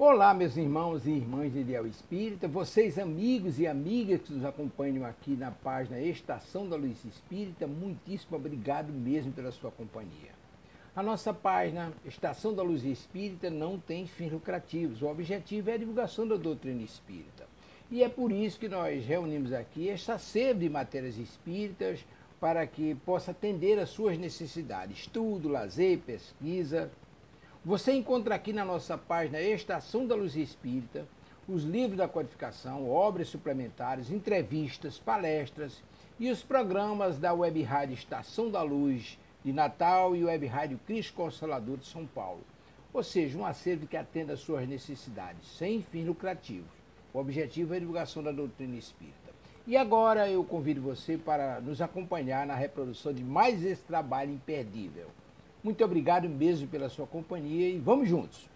Olá, meus irmãos e irmãs de Ideal Espírita, vocês amigos e amigas que nos acompanham aqui na página Estação da Luz Espírita, muitíssimo obrigado mesmo pela sua companhia. A nossa página Estação da Luz Espírita não tem fins lucrativos, o objetivo é a divulgação da doutrina espírita. E é por isso que nós reunimos aqui esta sede de matérias espíritas para que possa atender às suas necessidades, estudo, lazer, pesquisa. Você encontra aqui na nossa página Estação da Luz Espírita os livros da codificação, obras suplementares, entrevistas, palestras e os programas da Web Rádio Estação da Luz de Natal e Web Rádio Cristo Consolador de São Paulo. Ou seja, um acervo que atenda às suas necessidades, sem fins lucrativos. O objetivo é a divulgação da doutrina espírita. E agora eu convido você para nos acompanhar na reprodução de mais esse trabalho imperdível. Muito obrigado mesmo pela sua companhia e vamos juntos!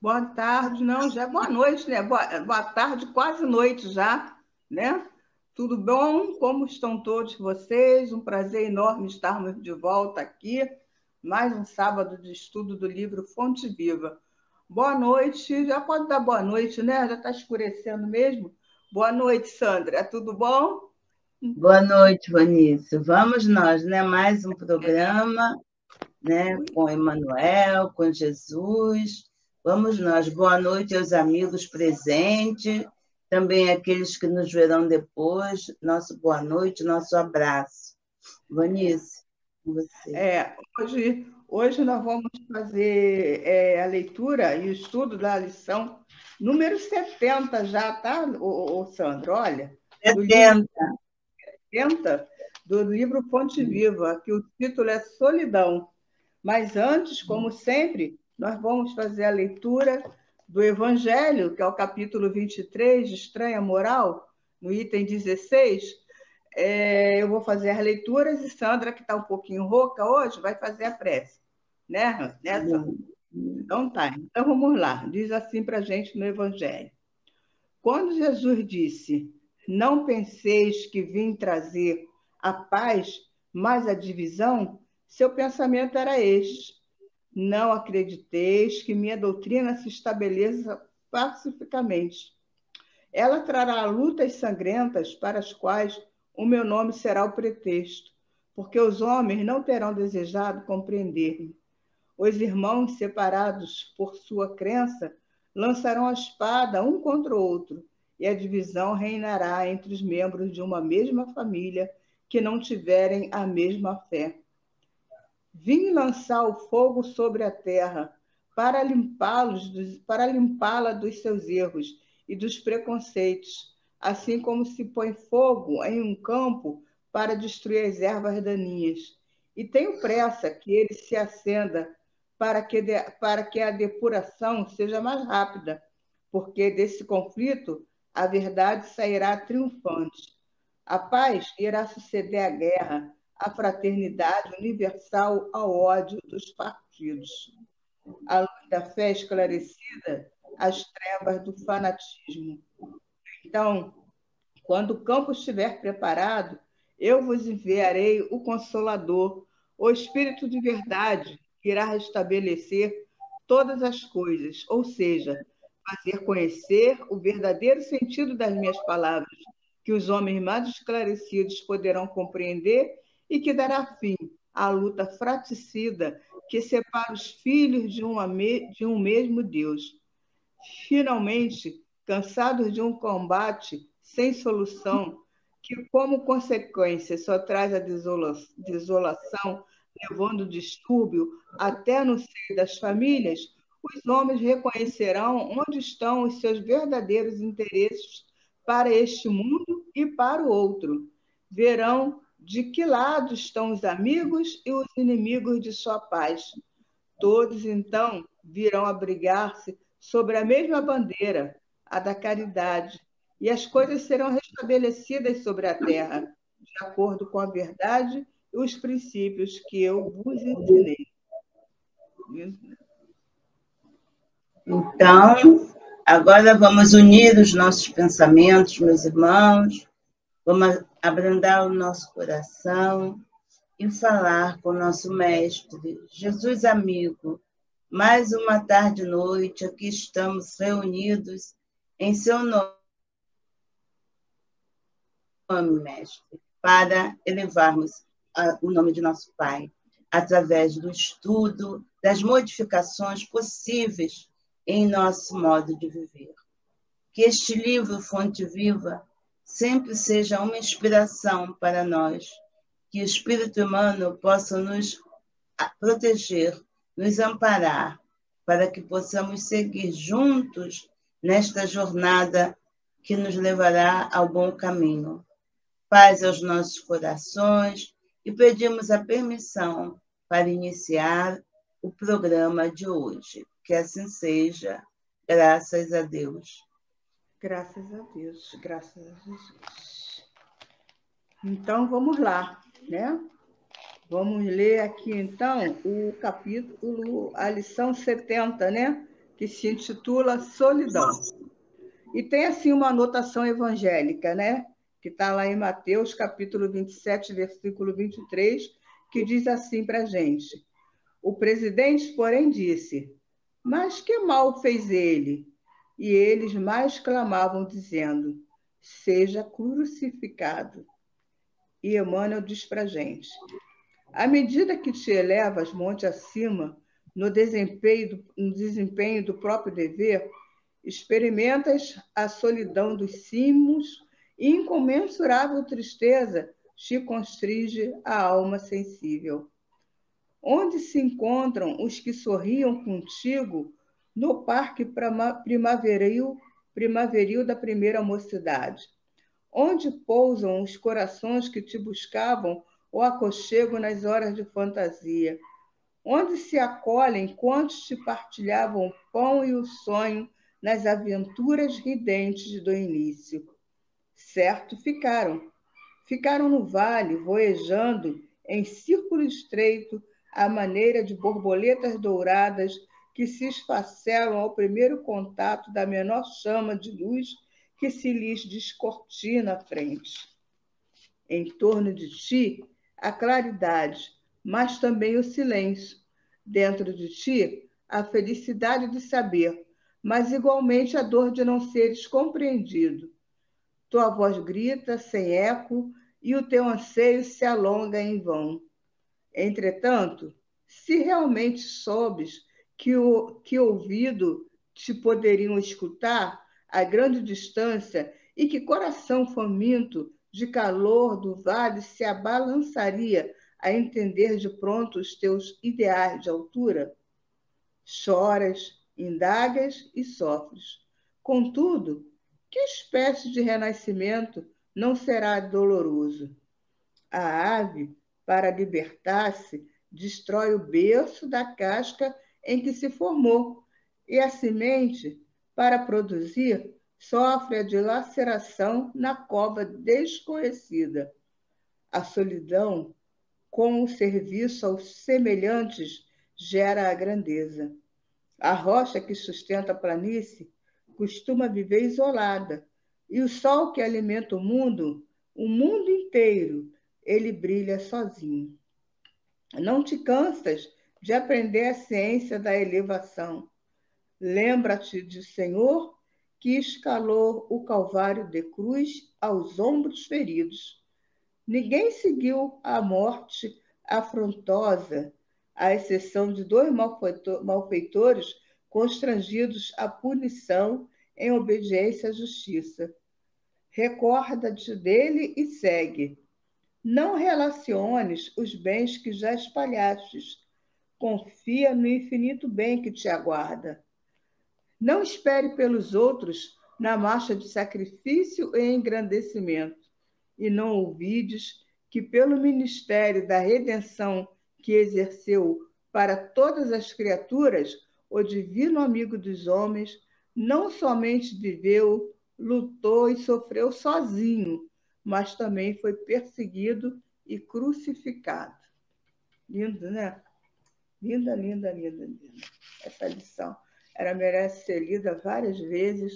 Boa tarde, não, já é boa noite, né? Boa tarde, quase noite já, né? Tudo bom? Como estão todos vocês? Um prazer enorme estarmos de volta aqui. Mais um sábado de estudo do livro Fonte Viva. Boa noite, já pode dar boa noite, né? Já está escurecendo mesmo. Boa noite, Sandra. Tudo bom? Boa noite, Vanícia. Vamos nós, né? Mais um programa, né? Com Emmanuel, com Jesus. Vamos nós. Boa noite aos amigos presentes, também aqueles que nos verão depois. Nosso boa noite, nosso abraço. Vanícia, com você. Hoje nós vamos fazer a leitura e o estudo da lição número 70 já, tá, Sandra? Olha, 70 do livro Fonte Viva, que o título é Solidão. Mas antes, como sempre, nós vamos fazer a leitura do Evangelho, que é o capítulo 23, de Estranha Moral, no item 16. Eu vou fazer as leituras e Sandra, que está um pouquinho rouca hoje, vai fazer a prece. Né, Sandra? Então tá. Então vamos lá. Diz assim para a gente no Evangelho. Quando Jesus disse, não penseis que vim trazer a paz, mas a divisão, seu pensamento era este. Não acrediteis que minha doutrina se estabeleça pacificamente. Ela trará lutas sangrentas para as quais o meu nome será o pretexto, porque os homens não terão desejado compreender-me. Os irmãos separados por sua crença lançarão a espada um contra o outro, e a divisão reinará entre os membros de uma mesma família que não tiverem a mesma fé. Vim lançar o fogo sobre a terra para limpá-la dos seus erros e dos preconceitos, assim como se põe fogo em um campo para destruir as ervas daninhas. E tenho pressa que ele se acenda para que a depuração seja mais rápida, porque desse conflito a verdade sairá triunfante. A paz irá suceder à guerra, a fraternidade universal ao ódio dos partidos. A luz da fé esclarecida, as trevas do fanatismo. Então, quando o campo estiver preparado, eu vos enviarei o Consolador, o Espírito de verdade, que irá restabelecer todas as coisas, ou seja, fazer conhecer o verdadeiro sentido das minhas palavras, que os homens mais esclarecidos poderão compreender e que dará fim à luta fratricida que separa os filhos de um mesmo Deus. Finalmente, cansados de um combate sem solução, que como consequência só traz a desolação, levando distúrbio até no seio das famílias, os homens reconhecerão onde estão os seus verdadeiros interesses para este mundo e para o outro. Verão de que lado estão os amigos e os inimigos de sua paz. Todos, então, virão abrigar-se sobre a mesma bandeira, a da caridade, e as coisas serão restabelecidas sobre a terra, de acordo com a verdade e os princípios que eu vos ensinei. Então, agora vamos unir os nossos pensamentos, meus irmãos, vamos abrandar o nosso coração e falar com o nosso Mestre, Jesus amigo. Mais uma tarde e noite, aqui estamos reunidos em seu nome, Mestre, para elevarmos o nome de nosso Pai, através do estudo, das modificações possíveis em nosso modo de viver. Que este livro, Fonte Viva, sempre seja uma inspiração para nós, que o Espírito Emmanuel possa nos proteger, nos amparar, para que possamos seguir juntos nesta jornada que nos levará ao bom caminho. Paz aos nossos corações e pedimos a permissão para iniciar o programa de hoje. Que assim seja, graças a Deus. Graças a Deus, graças a Jesus. Então, vamos lá, né? Vamos ler aqui, então, o capítulo, a lição 70, né? Que se intitula Solidão. E tem, assim, uma anotação evangélica, né? Que está lá em Mateus, capítulo 27, versículo 23, que diz assim para a gente. O presidente, porém, disse, mas que mal fez ele? E eles mais clamavam, dizendo, seja crucificado. E Emmanuel diz para a gente, à medida que te elevas monte acima, no desempenho do próprio dever, experimentas a solidão dos cimos e incomensurável tristeza te constringe a alma sensível. Onde se encontram os que sorriam contigo no parque primaveril da primeira mocidade? Onde pousam os corações que te buscavam o aconchego nas horas de fantasia? Onde se acolhem quantos te partilhavam o pão e o sonho nas aventuras ridentes do início? Certo, ficaram no vale, voejando em círculo estreito, à maneira de borboletas douradas que se esfacelam ao primeiro contato da menor chama de luz que se lhes descortina à frente. Em torno de ti, a claridade, mas também o silêncio. Dentro de ti, a felicidade de saber, mas igualmente a dor de não seres compreendido. Tua voz grita sem eco e o teu anseio se alonga em vão. Entretanto, se realmente soubes que ouvido te poderiam escutar a grande distância e que coração faminto de calor do vale se abalançaria a entender de pronto os teus ideais de altura, choras, indagas e sofres. Contudo, que espécie de renascimento não será doloroso? A ave, para libertar-se, destrói o berço da casca em que se formou, e a semente, para produzir, sofre a dilaceração na cova desconhecida. A solidão, com o serviço aos semelhantes, gera a grandeza. A rocha que sustenta a planície costuma viver isolada, e o sol que alimenta o mundo inteiro, ele brilha sozinho. Não te cansas de aprender a ciência da elevação. Lembra-te de Senhor que escalou o Calvário de cruz aos ombros feridos. Ninguém seguiu a morte afrontosa, à exceção de 2 malfeitores constrangidos à punição em obediência à justiça. Recorda-te dele e segue. Não relaciones os bens que já espalhastes. Confia no infinito bem que te aguarda. Não espere pelos outros na marcha de sacrifício e engrandecimento, e não ouvides que, pelo ministério da redenção que exerceu para todas as criaturas, o divino amigo dos homens não somente viveu, lutou e sofreu sozinho, mas também foi perseguido e crucificado. Lindo, né? Linda, linda, linda, linda. Essa lição. Ela merece ser lida várias vezes,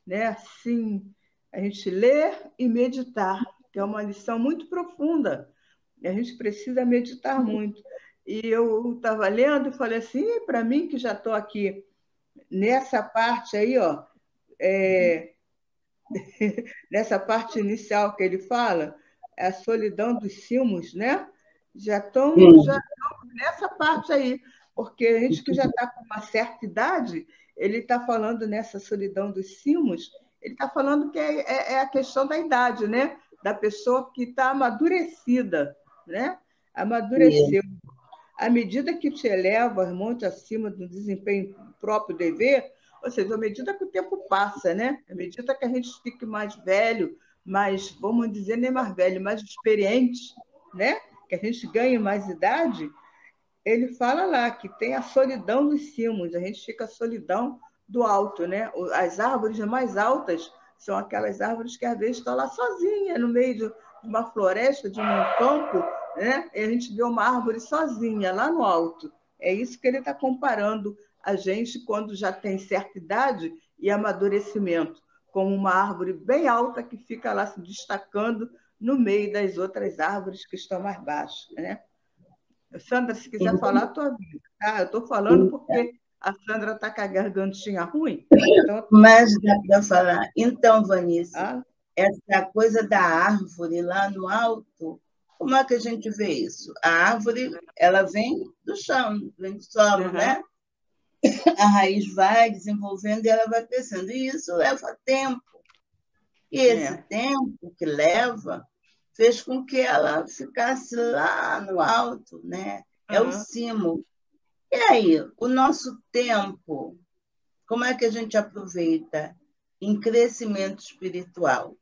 né? Assim, a gente ler e meditar, que é uma lição muito profunda. E a gente precisa meditar muito. E eu estava lendo e falei assim, para mim que já estou aqui nessa parte aí, ó, nessa parte inicial que ele fala, a solidão dos cimos, né? Já estamos nessa parte aí, porque a gente que já está com uma certa idade, ele está falando nessa solidão dos cimos, ele está falando que é a questão da idade, né? Da pessoa que está amadurecida, né? Amadureceu. À medida que te elevas muito acima do desempenho próprio dever, ou seja, à medida que o tempo passa, né? À medida que a gente fique mais velho, mais, vamos dizer, nem mais velho, mais experiente, né? Que a gente ganhe mais idade, ele fala lá que tem a solidão dos cimos, a gente fica a solidão do alto, né? As árvores mais altas são aquelas árvores que às vezes estão lá sozinha, no meio de uma floresta, de um campo, né? E a gente vê uma árvore sozinha, lá no alto. É isso que ele está comparando a gente quando já tem certa idade e amadurecimento, como uma árvore bem alta que fica lá se destacando no meio das outras árvores que estão mais baixas, né? Sandra, se quiser falar, tua vida, tá? Eu estou falando porque a Sandra está com a gargantinha ruim. Então... Mas dá para falar. Então, Vanice, essa coisa da árvore lá no alto, como é que a gente vê isso? A árvore, ela vem do chão, vem do solo, né? A raiz vai desenvolvendo e ela vai crescendo. E isso leva tempo. E esse tempo que leva fez com que ela ficasse lá no alto, né? É o cimo. E aí, o nosso tempo, como é que a gente aproveita em crescimento espiritual?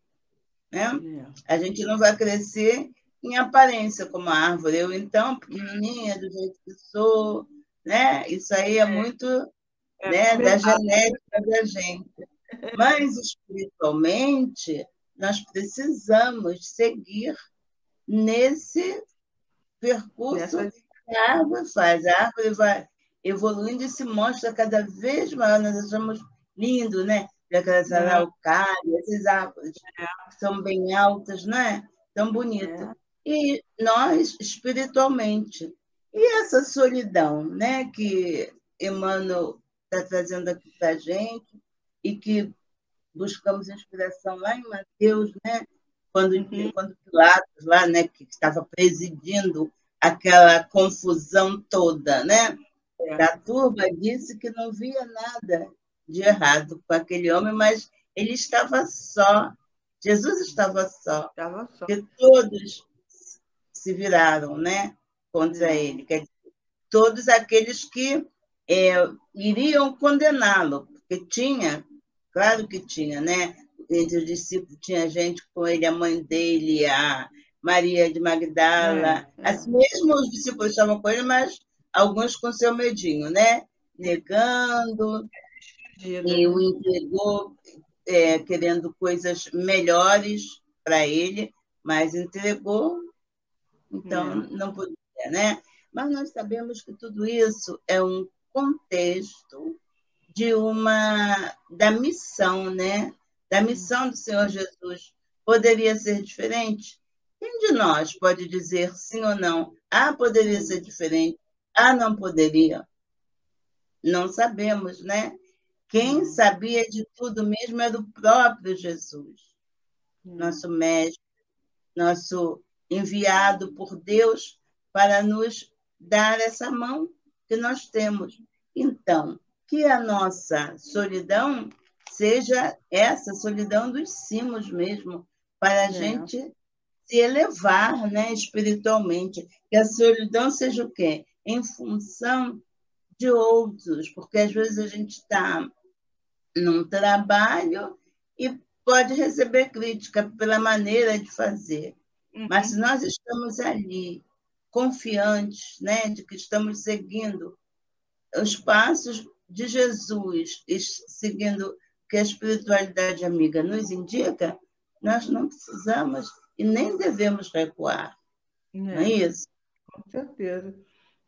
Né? A gente não vai crescer em aparência como a árvore. Eu, então, pequenininha, do jeito que sou, né? Isso aí é muito né, da genética da gente. Mas, espiritualmente, nós precisamos seguir nesse percurso que a árvore faz. A árvore vai evoluindo e se mostra cada vez maior. Nós achamos lindo, né? Aquelas araucárias, essas árvores que são bem altas, né? Tão bonito. E nós, espiritualmente. E essa solidão, né? Que Emmanuel está trazendo aqui para a gente e que buscamos inspiração lá em Mateus, né? Quando Pilatos, lá, né, que estava presidindo aquela confusão toda, né? Da turba, disse que não via nada de errado com aquele homem, mas ele estava só. Jesus estava só. Porque todos se viraram, né, contra ele. Quer dizer, todos aqueles que iriam condená-lo, porque tinha, claro que tinha, né? Entre os discípulos tinha gente com ele, a mãe dele, a Maria de Magdala. Assim mesmo os discípulos estavam com ele, mas alguns com seu medinho, né? Negando, e o entregou querendo coisas melhores para ele, mas entregou, então não podia, né? Mas nós sabemos que tudo isso é um contexto da missão, né? Da missão do Senhor Jesus. Poderia ser diferente? Quem de nós pode dizer sim ou não? Ah, poderia ser diferente. Ah, não poderia. Não sabemos, né? Quem sabia de tudo mesmo era o próprio Jesus, nosso mestre, nosso enviado por Deus para nos dar essa mão que nós temos. Então, que a nossa solidão seja essa solidão dos cimos mesmo, para a gente se elevar, né, espiritualmente. Que a solidão seja o quê? Em função de outros, porque às vezes a gente está num trabalho e pode receber crítica pela maneira de fazer. Mas se nós estamos ali confiantes, né, de que estamos seguindo os passos de Jesus, seguindo o que a espiritualidade amiga nos indica, nós não precisamos e nem devemos recuar. Não é isso? Com certeza.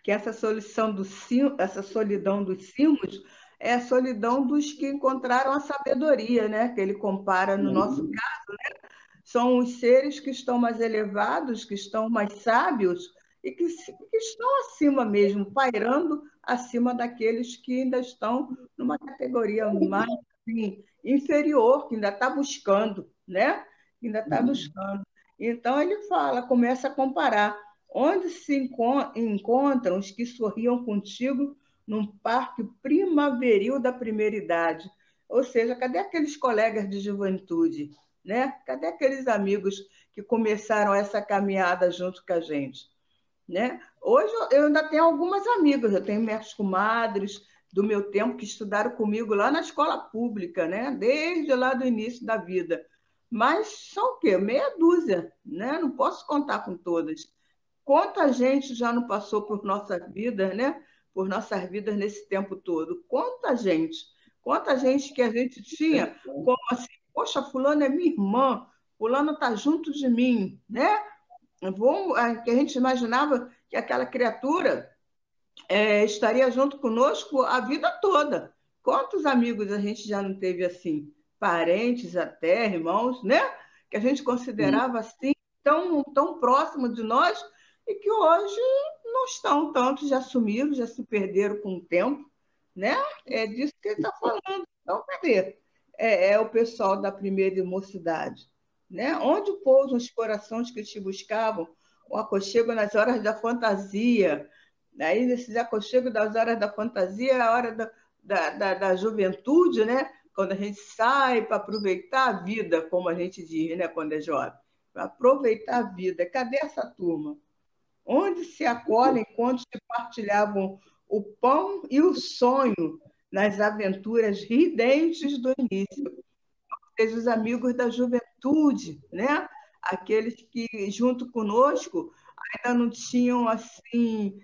Que essa essa solidão dos cimos é a solidão dos que encontraram a sabedoria, né? Que ele compara no nosso caso, são os seres que estão mais elevados, que estão mais sábios e que estão acima mesmo, pairando acima daqueles que ainda estão numa categoria mais assim, inferior, que ainda está buscando, né? Ainda está buscando. Então ele fala, começa a comparar onde se encontram os que sorriam contigo num parque primaveril da primeira idade. Ou seja, cadê aqueles colegas de juventude? Né? Cadê aqueles amigos que começaram essa caminhada junto com a gente? Né? Hoje eu ainda tenho algumas amigas, eu tenho minhas comadres do meu tempo que estudaram comigo lá na escola pública, né? Desde lá do início da vida. Mas são o quê? Meia dúzia, né? Não posso contar com todas. Quanta gente já não passou por nossa vida, né? Por nossas vidas nesse tempo todo? Quanta gente? Quanta gente que a gente tinha como assim, poxa, fulano é minha irmã, fulano está junto de mim, né? Que a gente imaginava que aquela criatura estaria junto conosco a vida toda. Quantos amigos a gente já não teve assim? Parentes até, irmãos, né? Que a gente considerava assim, tão próximo de nós e que hoje não estão tanto, já sumiram, já se perderam com o tempo, né? É disso que ele está falando. Então, cadê? É o pessoal da primeira mocidade, né? Onde pousam os corações que te buscavam, o aconchego nas horas da fantasia. Aí, nesses aconchegos das horas da fantasia, é a hora da juventude, né? Quando a gente sai para aproveitar a vida, como a gente diz, né? Quando é jovem. Para aproveitar a vida. Cadê essa turma? Onde se acolhem quando se partilhavam o pão e o sonho nas aventuras ridentes do início. Ou seja, os amigos da juventude, né? Aqueles que, junto conosco, ainda não tinham assim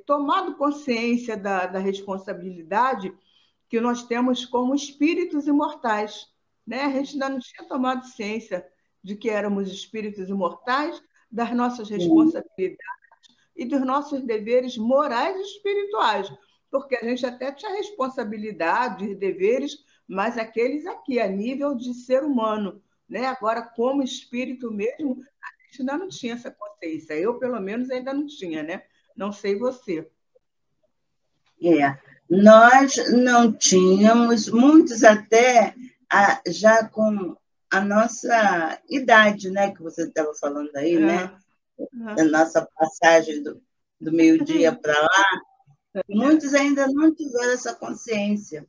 tomado consciência da responsabilidade que nós temos como espíritos imortais. Né? A gente ainda não tinha tomado ciência de que éramos espíritos imortais, das nossas responsabilidades e dos nossos deveres morais e espirituais, porque a gente até tinha responsabilidades, deveres, mas aqueles aqui, a nível de ser humano. Né? Agora, como espírito mesmo, a gente ainda não tinha essa consciência. Eu, pelo menos, ainda não tinha, né? Não sei você. Nós não tínhamos, muitos até já com a nossa idade, né, que você estava falando aí, né? Da nossa passagem do meio-dia para lá, muitos ainda não tiveram essa consciência.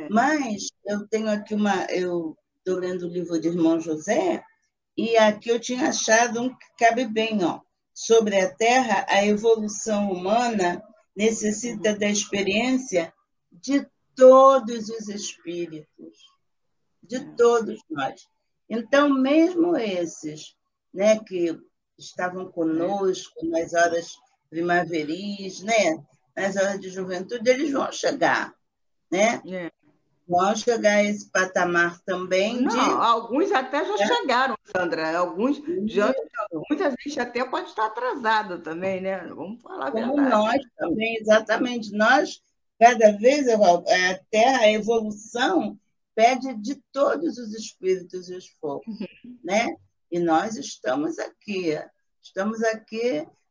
Mas eu tenho aqui eu estou lendo o livro de Irmão José, e aqui eu tinha achado um que cabe bem, ó. Sobre a Terra, a evolução humana necessita da experiência de todos os espíritos, de todos nós. Então, mesmo esses, né, que estavam conosco nas horas primaveris, né, nas horas de juventude, eles vão chegar, né? Vão chegar a esse patamar também. Não, alguns até já chegaram, Sandra. Alguns, diante de alguns, a gente até pode estar atrasado também, né? Vamos falar a verdade. Como nós também, exatamente. Nós, cada vez, a Terra, a evolução pede de todos os espíritos e os focos, né? E nós estamos aqui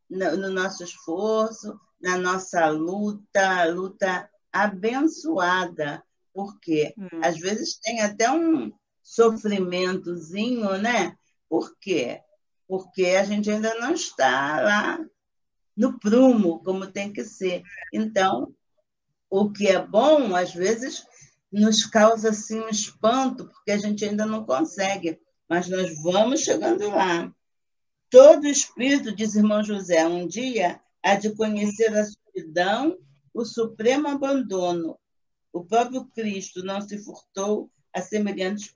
no nosso esforço, na nossa luta abençoada, porque às vezes tem até um sofrimentozinho, né? Por quê? Porque a gente ainda não está lá no prumo, como tem que ser. Então, o que é bom, às vezes, nos causa assim, um espanto, porque a gente ainda não consegue, mas nós vamos chegando lá. Todo espírito, diz irmão José, um dia há de conhecer a solidão, o supremo abandono. O próprio Cristo não se furtou a semelhante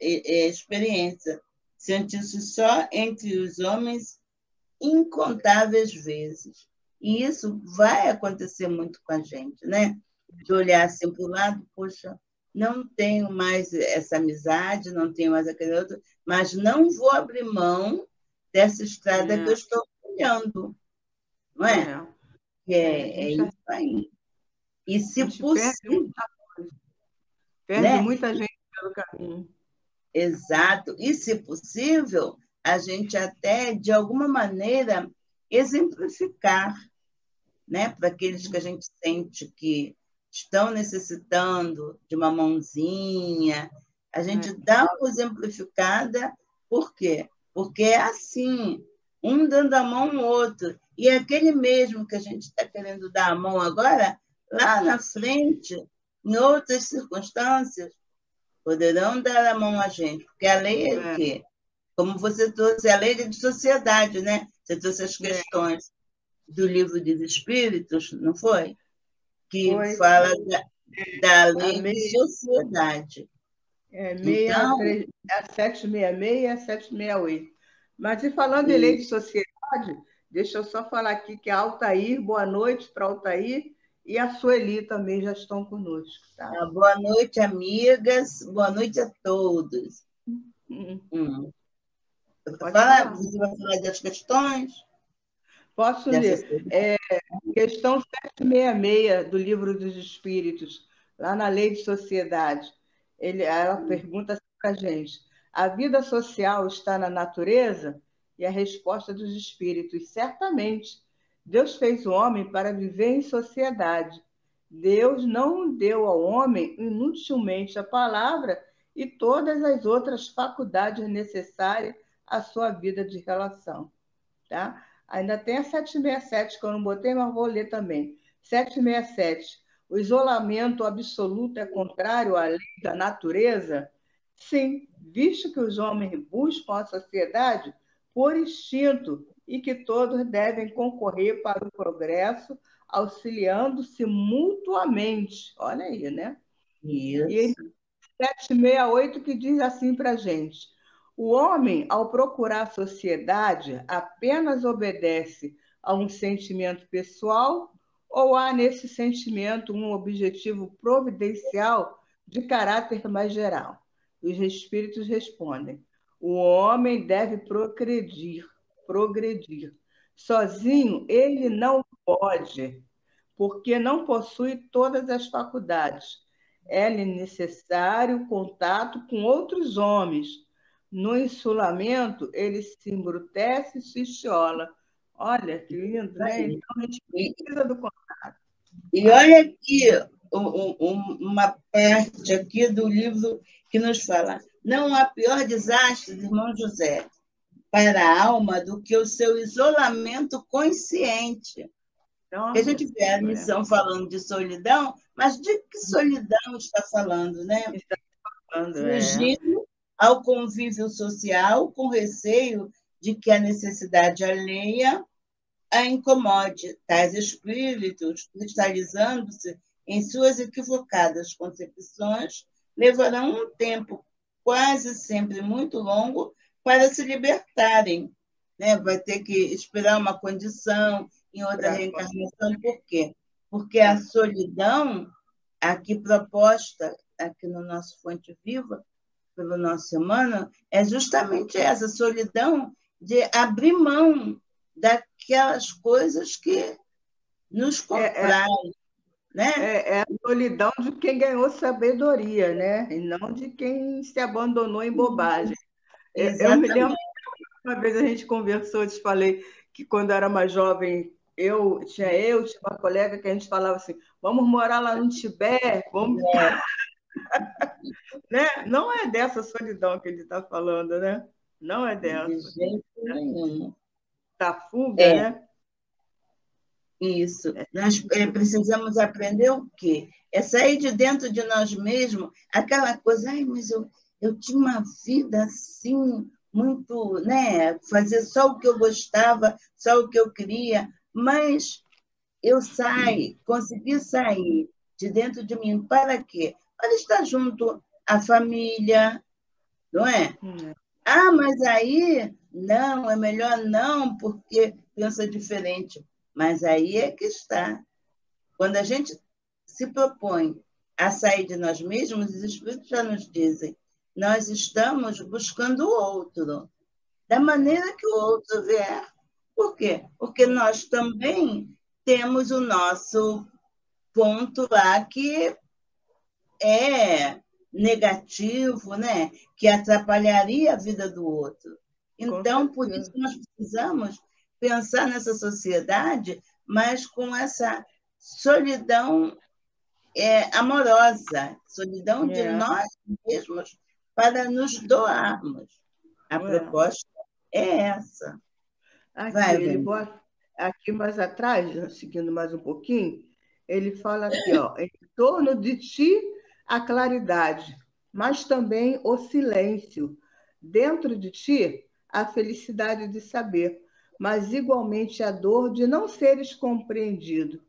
experiência, sentiu-se só entre os homens incontáveis vezes. E isso vai acontecer muito com a gente, né? De olhar assim para o lado, poxa, não tenho mais essa amizade, não tenho mais aquele outro, mas não vou abrir mão dessa estrada que eu estou olhando, não é? É isso aí. E se possível... Perde muita gente pelo caminho. Exato. E, se possível, a gente até, de alguma maneira, exemplificar, né, para aqueles que a gente sente que estão necessitando de uma mãozinha, a gente dá uma exemplificada, por quê? Porque é assim, um dando a mão ao outro, e aquele mesmo que a gente está querendo dar a mão agora, lá na frente, em outras circunstâncias, poderão dar a mão a gente, porque a lei é o quê? Como você trouxe, a lei de sociedade, né? Você trouxe as questões do livro dos Espíritos, não foi? Que fala da lei de sociedade. Então, a 766 e a 768. Mas, e falando em lei de sociedade, deixa eu só falar aqui que a Altair, boa noite para a Altair, e a Sueli também já estão conosco. Tá? Boa noite, amigas. Boa noite a todos. Você vai falar das questões? Posso ler. Questão 766 do Livro dos Espíritos, lá na Lei de Sociedade. Ela pergunta assim para a gente: a vida social está na natureza? E a resposta dos espíritos: certamente. Deus fez o homem para viver em sociedade. Deus não deu ao homem inutilmente a palavra e todas as outras faculdades necessárias à sua vida de relação. Tá? Ainda tem a 767, que eu não botei, mas vou ler também. 767. O isolamento absoluto é contrário à lei da natureza? Sim, visto que os homens buscam a sociedade por instinto e que todos devem concorrer para o progresso, auxiliando-se mutuamente. Olha aí, né? Isso. E 768 que diz assim para a gente: o homem, ao procurar a sociedade, apenas obedece a um sentimento pessoal ou há nesse sentimento um objetivo providencial de caráter mais geral? Os espíritos respondem: o homem deve progredir. Sozinho ele não pode, porque não possui todas as faculdades. É-lhe necessário contato com outros homens. No insulamento, ele se embrutece e se estiola. Olha, que lindo, né? Então, a gente precisa do contato. E olha aqui uma parte aqui do livro que nos fala: não há pior desastre, irmão José, para a alma do que o seu isolamento consciente. Porque a gente vê a missão falando de solidão, mas de que solidão está falando, né? Está falando, fugindo ao convívio social com receio de que a necessidade alheia a incomode. Tais espíritos, cristalizando-se em suas equivocadas concepções, levarão um tempo quase sempre muito longo para se libertarem. Né? Vai ter que esperar uma condição em outra reencarnação. Por quê? Porque a solidão, aqui proposta, aqui no nosso Fonte Viva, pelo nosso Emmanuel, é justamente essa solidão de abrir mão daquelas coisas que nos compraram. Né? É a solidão de quem ganhou sabedoria, né? E não de quem se abandonou em bobagem. Eu me lembro Uma vez a gente conversou, eu te falei que quando eu era mais jovem, tinha uma colega que a gente falava assim, vamos morar lá no Tibete, vamos, né? Não é dessa solidão que ele está falando, né? Não é de dessa. jeito nenhum. Da fuga, É, né? isso. Nós precisamos aprender o quê? É sair de dentro de nós mesmos, aquela coisa, ai, mas eu tinha uma vida assim, muito, né? Fazer só o que eu gostava, só o que eu queria, mas eu consegui sair de dentro de mim para quê? Para estar junto à família, não é? Ah, mas aí, não, é melhor não, porque pensa diferente. Mas aí é que está. Quando a gente se propõe a sair de nós mesmos, os Espíritos já nos dizem, nós estamos buscando o outro, da maneira que o outro vier. Por quê? Porque nós também temos o nosso ponto lá que é negativo, né? Que atrapalharia a vida do outro. Então, por isso que nós precisamos pensar nessa sociedade, mas com essa solidão amorosa, solidão de nós mesmos para nos doarmos. A proposta é essa. Aqui mais atrás, seguindo mais um pouquinho, ele fala aqui, ó, em torno de ti a claridade, mas também o silêncio. Dentro de ti a felicidade de saber, mas igualmente a dor de não seres compreendido.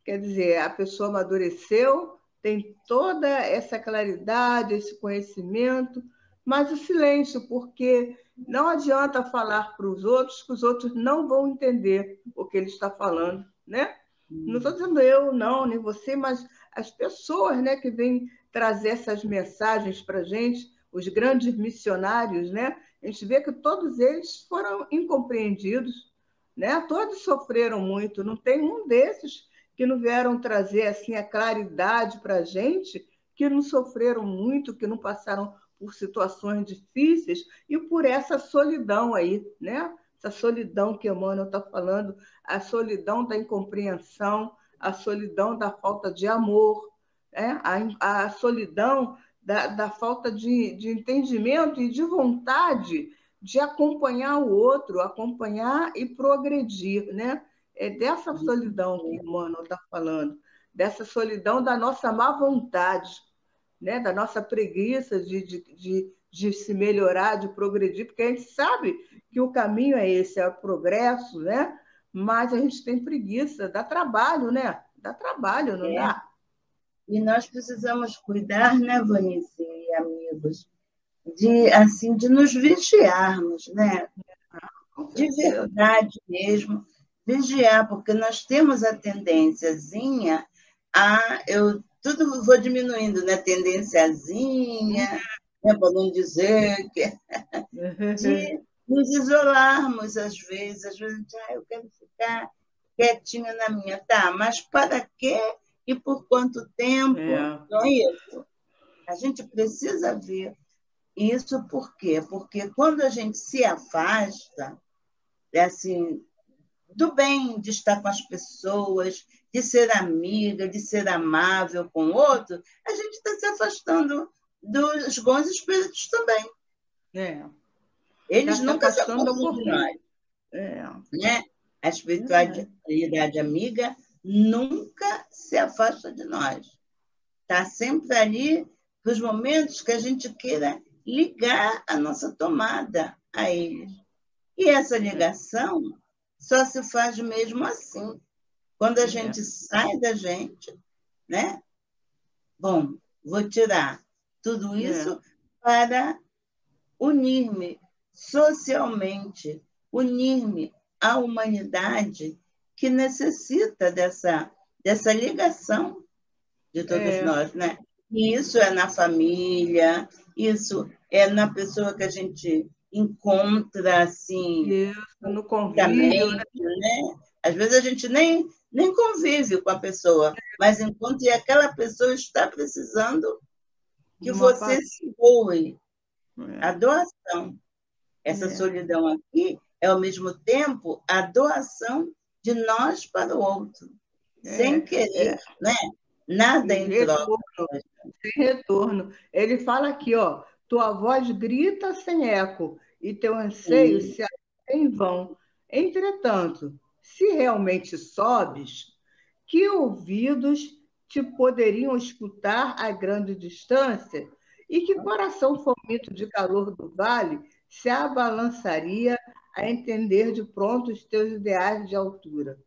Quer dizer, a pessoa amadureceu, tem toda essa claridade, esse conhecimento, mas o silêncio, porque não adianta falar para os outros, que os outros não vão entender o que ele está falando, né? Não estou dizendo eu, não, nem você, mas as pessoas, né, que vêm trazer essas mensagens para a gente, os grandes missionários, né? A gente vê que todos eles foram incompreendidos, né? Todos sofreram muito, não tem um desses que não vieram trazer assim a claridade para a gente, que não sofreram muito, que não passaram por situações difíceis e por essa solidão aí, né? Essa solidão que Emmanuel está falando, a solidão da incompreensão, a solidão da falta de amor, né? A solidão da falta de entendimento e de vontade de acompanhar o outro, acompanhar e progredir, né? É dessa solidão que Emmanuel está falando, dessa solidão da nossa má vontade, né? Da nossa preguiça de se melhorar, de progredir, porque a gente sabe que o caminho é esse, é o progresso, né? Mas a gente tem preguiça, dá trabalho, né? Dá trabalho, não dá? E nós precisamos cuidar, né, Vanice e amigos, de nos vigiarmos, né? De verdade mesmo, vigiar, porque nós temos a tendênciazinha eu tudo vou diminuindo, né? Tendênciazinha, né? Para não dizer que de nos isolarmos às vezes eu quero ficar quietinha na minha, tá? Mas para quê e por quanto tempo? Não é isso? A gente precisa ver isso por quê? Porque quando a gente se afasta, assim, do bem de estar com as pessoas, de ser amiga, de ser amável com o outro, a gente está se afastando dos bons espíritos também. Eles nunca se afastam de nós. Né? A espiritualidade amiga nunca se afasta de nós. Está sempre ali para os momentos que a gente queira ligar a nossa tomada a eles. E essa ligação só se faz mesmo assim, quando a gente sai da gente, né? Bom, vou tirar tudo isso para unir-me socialmente, unir-me à humanidade que necessita dessa ligação de todos nós, né? E isso é na família, isso é na pessoa que a gente encontra, assim, no convívio, né? Às vezes a gente nem convive com a pessoa, mas enquanto aquela pessoa está precisando que você se doe. A doação Essa solidão aqui é, ao mesmo tempo, a doação de nós para o outro, sem querer, né? Nada em troca. Sem retorno. Ele fala aqui, ó, tua voz grita sem eco e teu anseio se alonga em vão. Entretanto, se realmente sobes, que ouvidos te poderiam escutar a grande distância e que coração faminto de calor do vale se abalançaria a entender de pronto os teus ideais de altura.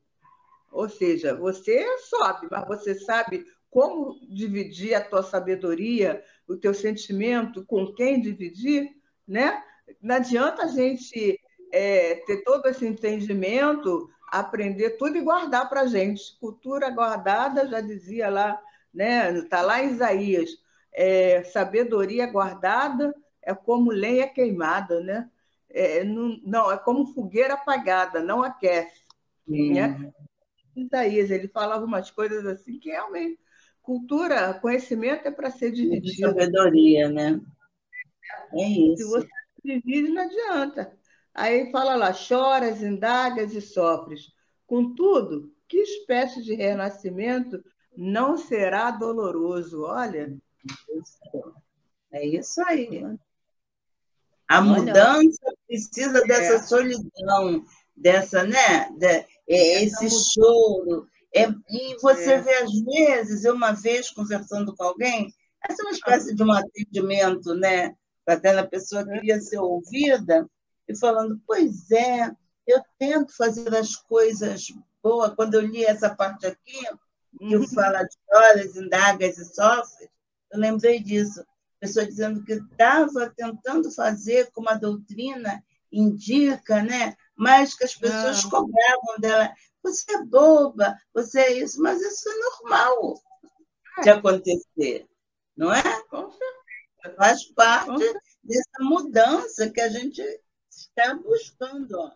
Ou seja, você sobe, mas você sabe como dividir a tua sabedoria, o teu sentimento, com quem dividir, né? Não adianta a gente ter todo esse entendimento, aprender tudo e guardar para a gente. Cultura guardada, já dizia lá, né? Está lá em Isaías. Sabedoria guardada é como lenha queimada, né? Não, é como fogueira apagada, não aquece. Né? Isaías, ele falava umas coisas assim que realmente cultura, conhecimento é para ser De dividido. sabedoria, né? É Se isso. você divide, não adianta. Aí fala lá, choras, indagas e sofres. Contudo, que espécie de renascimento não será doloroso? Olha. É isso aí. A mudança precisa dessa solidão, dessa, né? Esse choro. E você vê, às vezes, eu uma vez conversando com alguém, essa é uma espécie de um atendimento, né? Para a pessoa queria ser ouvida, e falando, pois é, eu tento fazer as coisas boas. Quando eu li essa parte aqui, que eu falo de horas, indagas e sofres, eu lembrei disso. Pessoa dizendo que estava tentando fazer como a doutrina indica, né? Mas que as pessoas cobravam dela. Você é boba, você é isso, mas isso é normal de acontecer, não é? Com certeza. Faz parte dessa mudança que a gente está buscando, ó.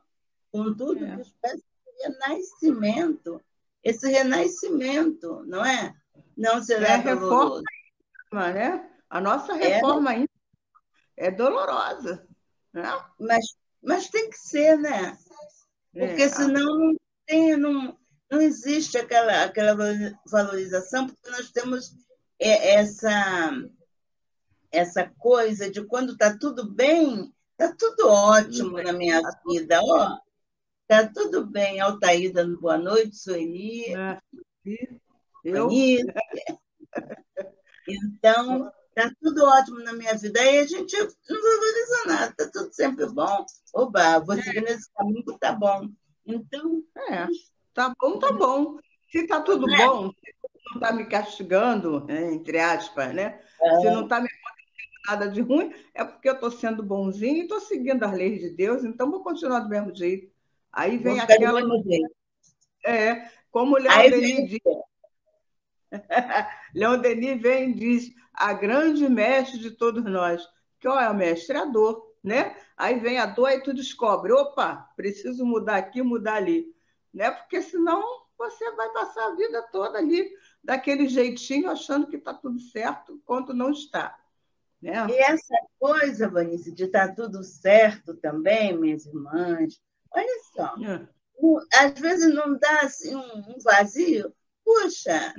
Contudo, que espécie de renascimento. Esse renascimento, não é? Não será doloroso. Reforma, né? A nossa reforma ainda é dolorosa. Né? Mas tem que ser, né? Porque senão não existe aquela valorização, porque nós temos essa coisa de quando está tudo bem, está tudo ótimo na minha vida. Ó, está tudo bem. Altaída, boa noite, Sueli. Bonita. Então, está tudo ótimo na minha vida. Aí a gente não valoriza nada, está tudo sempre bom. Oba, vou seguir nesse caminho que está bom. Então. Tá bom, tá bom. Se está tudo bom, se não está me castigando, entre aspas, né? Se não está me acontecendo nada de ruim, é porque eu estou sendo bonzinho e estou seguindo as leis de Deus, então vou continuar do mesmo jeito. Aí vem aquela. Como o Leon Denis diz. Leon Denis vem e diz: a grande mestre de todos nós. Que é o mestre? A dor, né? Aí vem a dor e tu descobre: opa, preciso mudar aqui, mudar ali. Né? Porque senão você vai passar a vida toda ali daquele jeitinho, achando que está tudo certo, quando não está. Né? E essa coisa, Vanice, de estar tudo certo também, minhas irmãs, olha só, às vezes não dá assim, um vazio. Puxa,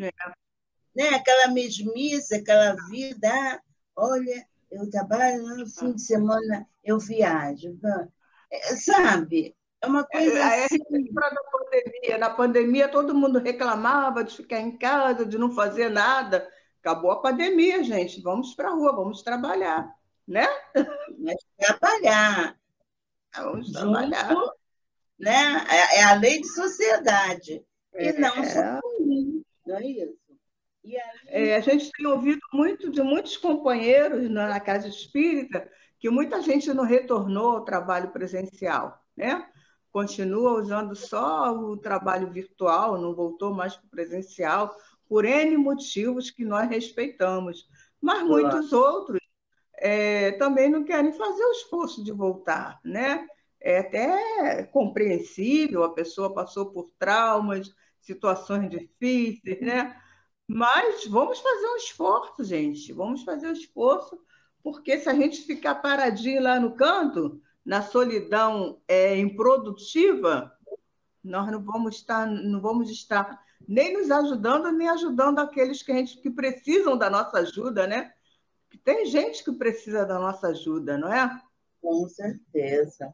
né? Aquela mesmice, aquela vida, olha, eu trabalho, no fim de semana eu viajo, sabe? É uma coisa assim. Na pandemia, todo mundo reclamava de ficar em casa, de não fazer nada. Acabou a pandemia, gente. Vamos para a rua, vamos trabalhar, né? Mas trabalhar. Vamos trabalhar. Né? É a lei de sociedade. E não só comigo, não é isso? E aí... a gente tem ouvido muito de muitos companheiros na casa espírita que muita gente não retornou ao trabalho presencial, né? Continua usando só o trabalho virtual, não voltou mais para o presencial, por N motivos que nós respeitamos. Mas muitos outros também não querem fazer o esforço de voltar, né? É até compreensível, a pessoa passou por traumas, situações difíceis, né? Mas vamos fazer um esforço, gente. Vamos fazer um esforço, porque se a gente ficar paradinho lá no canto, na solidão improdutiva, nós não vamos estar nem nos ajudando, nem ajudando aqueles que precisam da nossa ajuda, né? Tem gente que precisa da nossa ajuda, não é? Com certeza.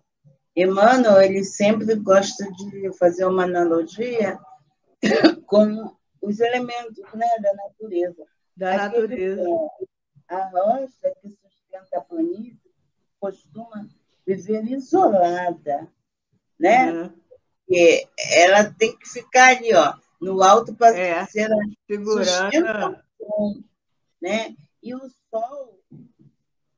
Emmanuel, ele sempre gosta de fazer uma analogia com os elementos, né, da natureza. Da natureza. A rocha que sustenta a planície costuma viver isolada, né? Porque ela tem que ficar ali, ó, no alto para ser sustentação, né? E o sol,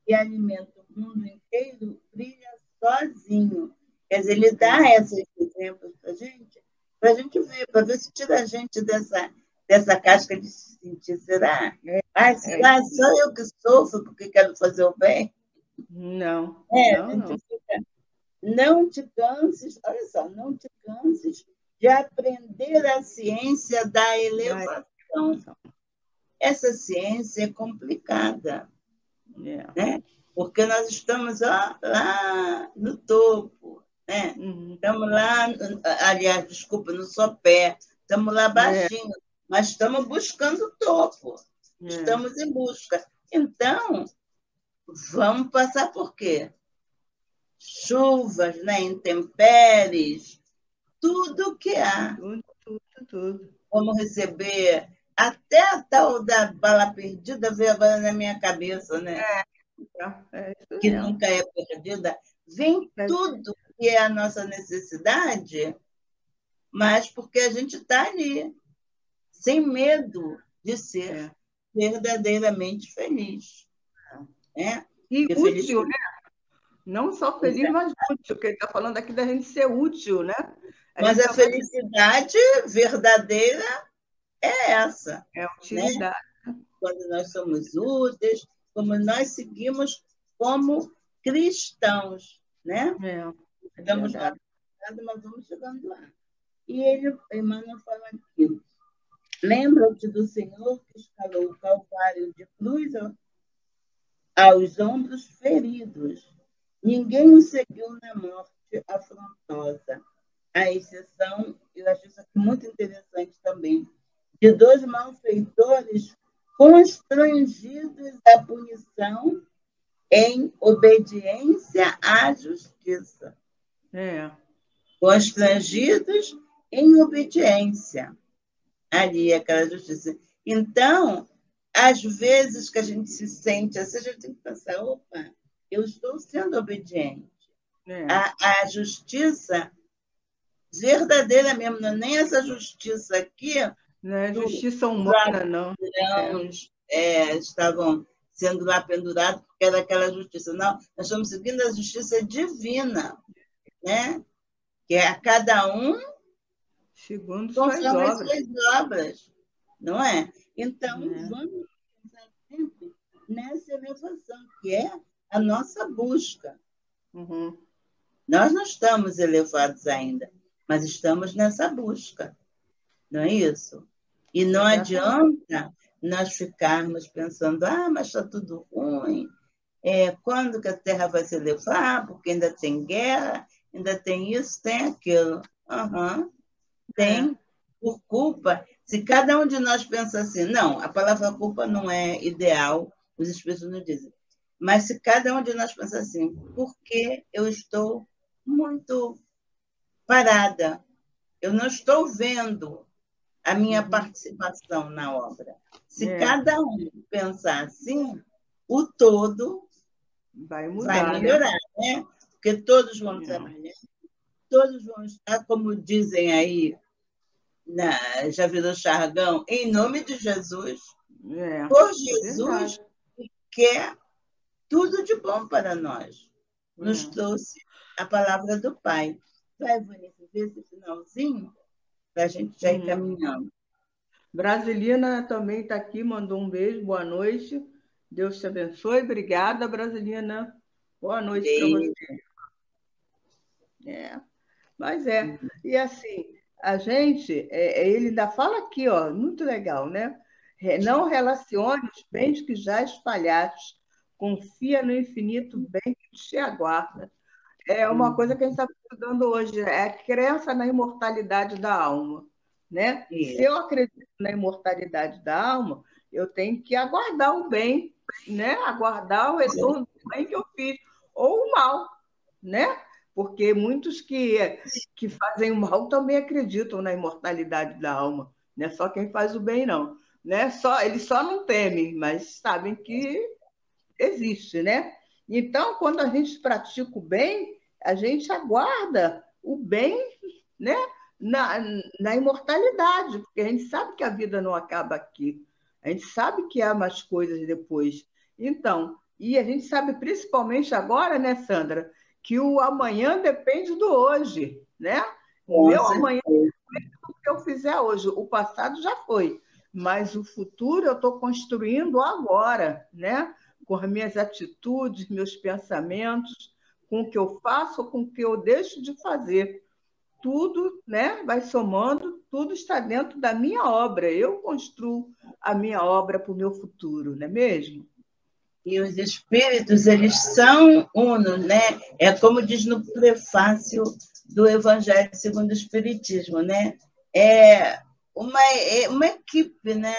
que alimenta o mundo inteiro, brilha sozinho. Quer dizer, ele dá esses exemplos para a gente ver, para ver se tira a gente dessa casca de se sentir. Será? Será só eu que sofro porque quero fazer o bem? Não. Não te canses, olha só, não te canses de aprender a ciência da elevação. Essa ciência é complicada, né? Porque nós estamos lá no topo, né? Estamos lá, aliás, desculpa, no sopé, estamos lá baixinho, mas estamos buscando o topo, estamos em busca. Então, vamos passar por quê? Chuvas, né? Intempéries, tudo que há. Tudo. Vamos receber até a tal da bala perdida veio agora na minha cabeça, né? Que nunca é perdida. Vem tudo que é a nossa necessidade, mas porque a gente está ali, sem medo de ser verdadeiramente feliz. Né? E útil, né? Não só feliz, mas útil, porque ele está falando aqui da gente ser útil, né? Mas a felicidade verdadeira é essa. É a utilidade. Né? Quando nós somos úteis, como nós seguimos como cristãos, né? Estamos lá, mas vamos chegando lá. E Emmanuel fala aqui, lembra-te do Senhor que escalou o Calvário de cruz aos ombros feridos. Ninguém o seguiu na morte afrontosa. A exceção, eu acho isso aqui muito interessante também, de 2 malfeitores constrangidos à punição em obediência à justiça. Constrangidos em obediência. Ali, aquela justiça. Então, às vezes que a gente se sente assim, a gente tem que pensar, opa, eu estou sendo obediente. A justiça verdadeira mesmo, não é nem essa justiça aqui. Não é justiça humana, não. Estavam sendo lá pendurados porque era aquela justiça. Não, nós estamos seguindo a justiça divina, né? Que é a cada um segundo suas obras, não é? Então, vamos pensar sempre nessa elevação, que é a nossa busca. Nós não estamos elevados ainda, mas estamos nessa busca, não é isso? E não adianta nós ficarmos pensando, mas está tudo ruim, quando que a Terra vai se elevar, porque ainda tem guerra, ainda tem isso, tem aquilo. Tem, por culpa. Se cada um de nós pensa assim, não, a palavra culpa não é ideal, os espíritos não dizem, mas se cada um de nós pensa assim, por que eu estou muito parada? Eu não estou vendo a minha participação na obra. Se cada um pensar assim, o todo vai mudar, melhorar, né? Porque todos vão trabalhar, todos vão estar, como dizem aí, já virou jargão, em nome de Jesus, por Jesus, que quer tudo de bom para nós. Nos trouxe a palavra do Pai. Vai, Vanessa, ver esse finalzinho para a gente já ir caminhando. Brasilina também está aqui, mandou um beijo, boa noite. Deus te abençoe. Obrigada, Brasilina. Boa noite para você. Mas e assim, a gente, ele ainda fala aqui, ó, muito legal, né? Não relacione os bens que já espalhaste, confia no infinito bem que te aguarda. É uma coisa que a gente está estudando hoje, é a crença na imortalidade da alma, né? Se Isso. eu acredito na imortalidade da alma, eu tenho que aguardar o bem, né? Aguardar o retorno do bem que eu fiz, ou o mal, né? Porque muitos que fazem o mal também acreditam na imortalidade da alma, não é só quem faz o bem, não. Né? Eles só não temem, mas sabem que existe, né? Então, quando a gente pratica o bem, a gente aguarda o bem, né? na, na imortalidade, porque a gente sabe que a vida não acaba aqui. A gente sabe que há mais coisas depois. Então, e a gente sabe principalmente agora, né, Sandra, que o amanhã depende do hoje, né? O Com meu amanhã certeza. o que eu fizer hoje. O passado já foi, mas o futuro eu estou construindo agora, né? Com as minhas atitudes, meus pensamentos, com o que eu faço ou com o que eu deixo de fazer. Tudo, né, vai somando, tudo está dentro da minha obra. Eu construo a minha obra para o meu futuro, não é mesmo? E os espíritos, eles são unos, né? É como diz no prefácio do Evangelho segundo o Espiritismo, né? É uma equipe, né?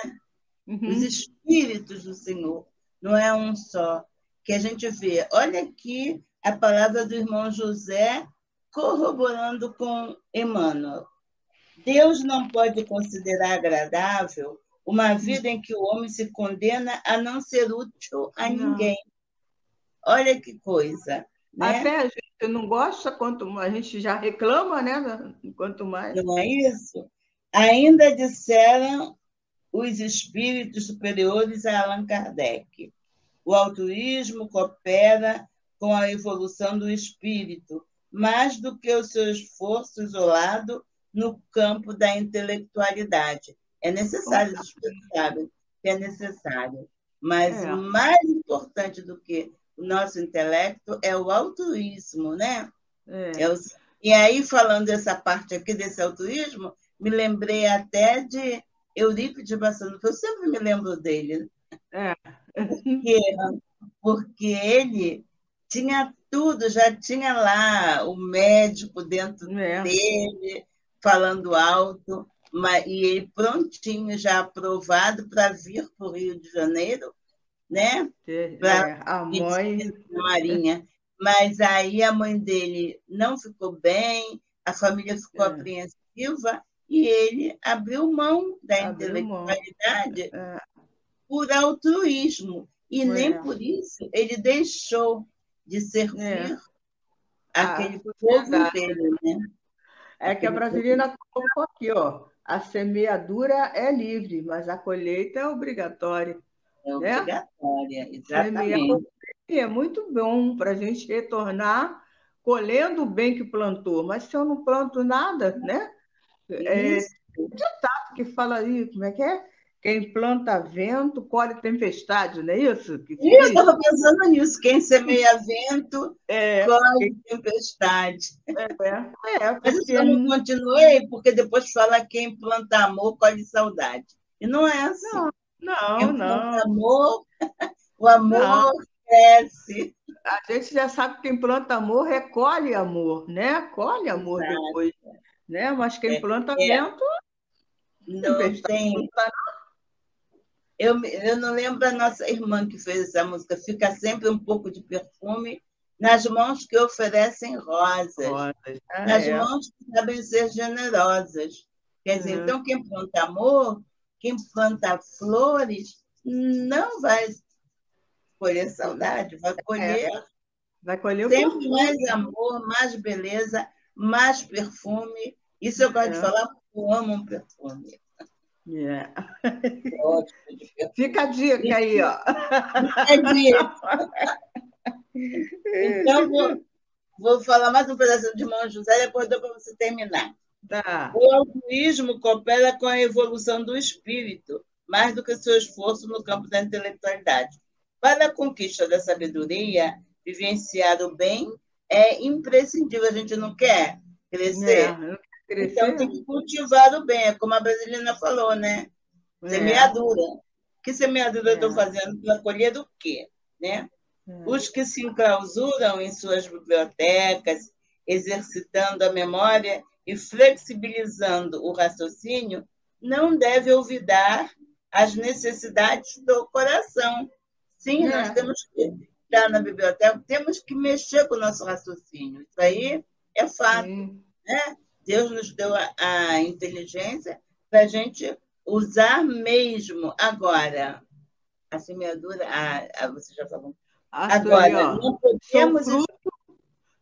Os Uhum. espíritos do Senhor, não é um só. Que a gente vê. Olha aqui a palavra do irmão José corroborando com Emmanuel. Deus não pode considerar agradável uma vida em que o homem se condena a não ser útil a Não. ninguém. Olha que coisa, né? Até a gente não gosta, quanto a gente já reclama, né? Quanto mais. Não é isso? Ainda disseram os espíritos superiores a Allan Kardec. O altruísmo coopera com a evolução do espírito, mais do que o seu esforço isolado no campo da intelectualidade. É necessário, os espíritos sabem que é necessário, mas É, mais importante do que o nosso intelecto é o altruísmo, né? é. É o... E aí, falando dessa parte aqui, desse altruísmo, me lembrei até de Eurípides Barçanufo, eu sempre me lembro dele, É. porque, porque ele tinha tudo, já tinha lá o médico dentro É. dele, falando alto, e ele prontinho, já aprovado para vir para o Rio de Janeiro, né? Para A mãe. na Marinha. Mas aí a mãe dele não ficou bem, a família ficou É, apreensiva e ele abriu mão da abriu mão. intelectualidade É, por altruísmo. E nem é, por isso ele deixou de é. servir A aquele povo sociedade. dele, né? É que a Aquele povo Brasilina colocou aqui, ó. A semeadura é livre, mas a colheita é obrigatória, é né? obrigatória, Semear exatamente. é muito bom para a gente retornar colhendo o bem que plantou. Mas se eu não planto nada, né? Isso. Que fala aí, como é que é? Quem planta vento, colhe tempestade, não é isso que E se eu diz? estava pensando nisso, quem semeia vento, É, colhe tempestade. Mas isso porque eu não continuei, porque depois fala quem planta amor colhe saudade. E não é não, assim. não, Quem planta não, amor, o não. amor cresce. A gente já sabe que quem planta amor recolhe amor, né? Colhe amor Exato. depois, né? Mas quem planta É, vento, não tempestade tem. não dá. Eu não lembro a nossa irmã que fez essa música. Fica sempre um pouco de perfume nas mãos que oferecem rosas, Rosas. Ah, nas é. mãos que sabem ser generosas. Quer dizer, Uhum. então, quem planta amor, quem planta flores, não vai colher saudade, vai É, colher vai colher o sempre perfume. mais amor, mais beleza, mais perfume. Isso eu gosto de É. falar porque eu amo um perfume. É. Ótimo de perfume. Fica a dica aí, ó. Então, vou falar mais um pedacinho de Mão José, depois dou para você terminar. Tá. O altruísmo coopera com a evolução do espírito, mais do que seu esforço no campo da intelectualidade. Para a conquista da sabedoria, vivenciar o bem é imprescindível. A gente não quer crescer, Não quer então tem crescer? que cultivar o bem, é como a Brasilina falou, né? É, Semeadura. Que semeadura eu estou é. fazendo para colher do quê? Né? Os que se enclausuram em suas bibliotecas, exercitando a memória e flexibilizando o raciocínio, não devem olvidar as necessidades do coração. Sim, nós temos que estar na biblioteca, temos que mexer com o nosso raciocínio. Isso aí é fato. Né? Deus nos deu a inteligência para a gente usar mesmo. Agora, a semeadura, você já falou. Agora, não podemos...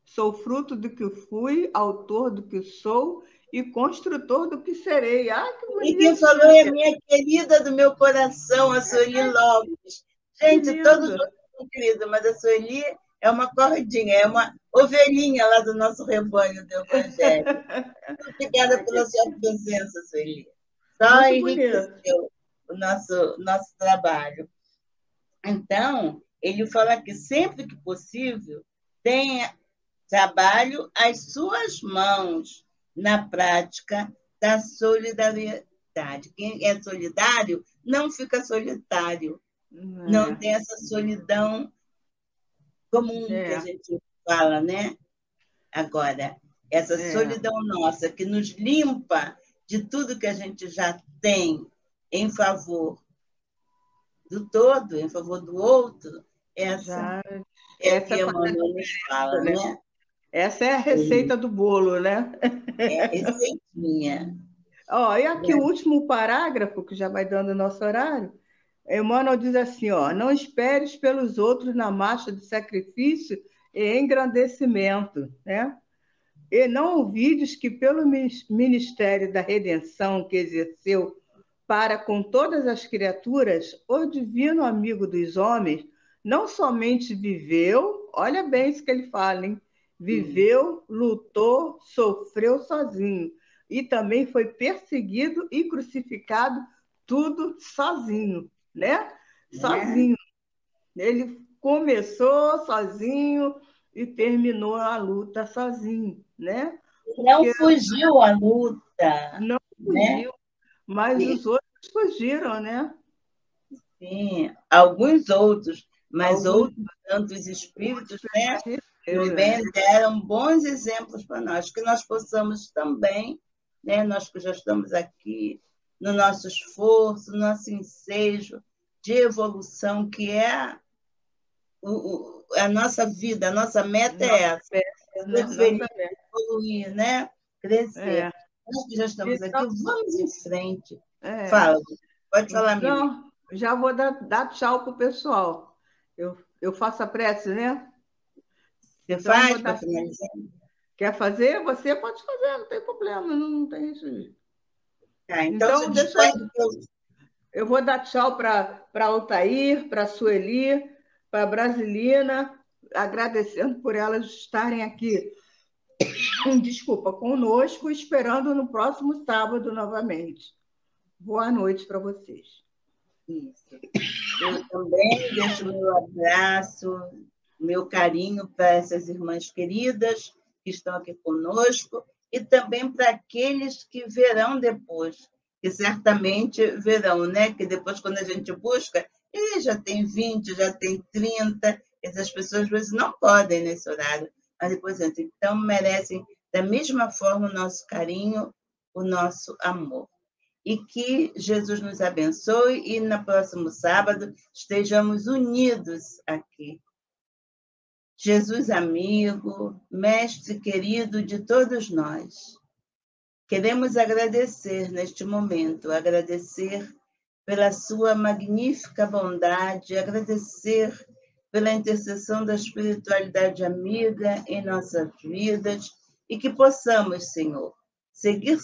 Sou fruto do que fui, autor do que sou e construtor do que serei. Que bonito. E quem falou é minha querida do meu coração, a Sueli Lopes. Gente, todos são queridos, mas a Sueli é uma cordinha, é uma ovelhinha lá do nosso rebanho do Evangelho. Obrigada pela sua presença, Sueli. Só enriqueceu o nosso trabalho. Então, ele fala que sempre que possível, tenha trabalho às suas mãos na prática da solidariedade. Quem é solidário não fica solitário. Não tem essa solidão comum que a gente fala, né? Agora, essa solidão nossa que nos limpa de tudo que a gente já tem em favor do todo, em favor do outro, essa é que Emmanuel nos fala, né? Essa é a receita do bolo, né? É a receitinha. E aqui o último parágrafo, que já vai dando o nosso horário, Emmanuel diz assim, não esperes pelos outros na marcha de sacrifício e engrandecimento, né? E não ouvides que pelo ministério da redenção que exerceu para com todas as criaturas, o divino amigo dos homens não somente viveu, olha bem isso que ele fala, hein? Viveu, lutou, sofreu sozinho e também foi perseguido e crucificado, tudo sozinho, né? Sozinho. Ele começou sozinho e terminou a luta sozinho, né? Não fugiu à luta. Não fugiu, né? Mas os outros fugiram, né? Sim, alguns outros, mas outros tantos espíritos, né? Também deram bons exemplos para nós, que nós possamos também, né? Nós que já estamos aqui, no nosso esforço, no nosso ensejo de evolução, que é a nossa vida, a nossa meta é essa. Ser feliz, evoluir, né? Crescer. Nós que já estamos aqui, vamos em frente. Fala, pode falar, Mimi. Já vou dar tchau para o pessoal. Eu faço a prece, né? Você faz para finalizar? Quer fazer? Você pode fazer, não tem problema, não tem isso. Então deixa eu vou dar tchau para Altair, para Sueli, para Brasilina, agradecendo por elas estarem aqui, desculpa, conosco, esperando no próximo sábado novamente. Boa noite para vocês. Isso. Eu também deixo meu abraço, meu carinho para essas irmãs queridas que estão aqui conosco e também para aqueles que verão depois, que certamente verão, né? Que depois, quando a gente busca, já tem 20, já tem 30, essas pessoas às vezes não podem nesse horário, mas depois entram. Então, merecem da mesma forma o nosso carinho, o nosso amor. E que Jesus nos abençoe e no próximo sábado estejamos unidos aqui. Jesus amigo, mestre querido de todos nós, queremos agradecer neste momento, agradecer pela sua magnífica bondade, agradecer pela intercessão da espiritualidade amiga em nossas vidas e que possamos, Senhor, seguir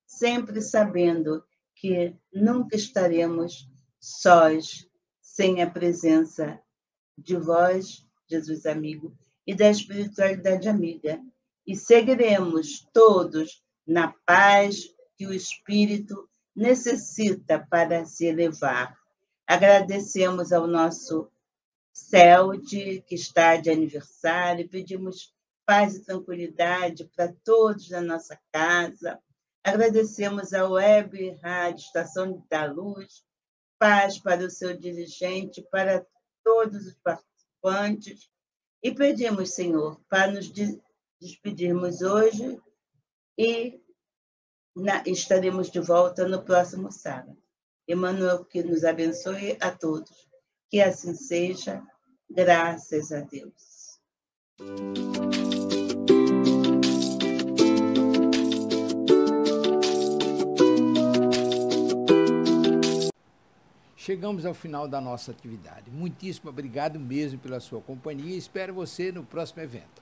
sempre sabendo que nunca estaremos sós, sem a presença de vós, Jesus amigo, e da espiritualidade amiga. E seguiremos todos na paz que o Espírito necessita para se elevar. Agradecemos ao nosso CELD, que está de aniversário, pedimos paz e tranquilidade para todos na nossa casa. Agradecemos à Web Rádio Estação da Luz, paz para o seu dirigente, para todos os participantes e pedimos, Senhor, para nos despedirmos hoje e estaremos de volta no próximo sábado. Emmanuel, que nos abençoe a todos. Que assim seja, graças a Deus. Chegamos ao final da nossa atividade. Muitíssimo obrigado mesmo pela sua companhia e espero você no próximo evento.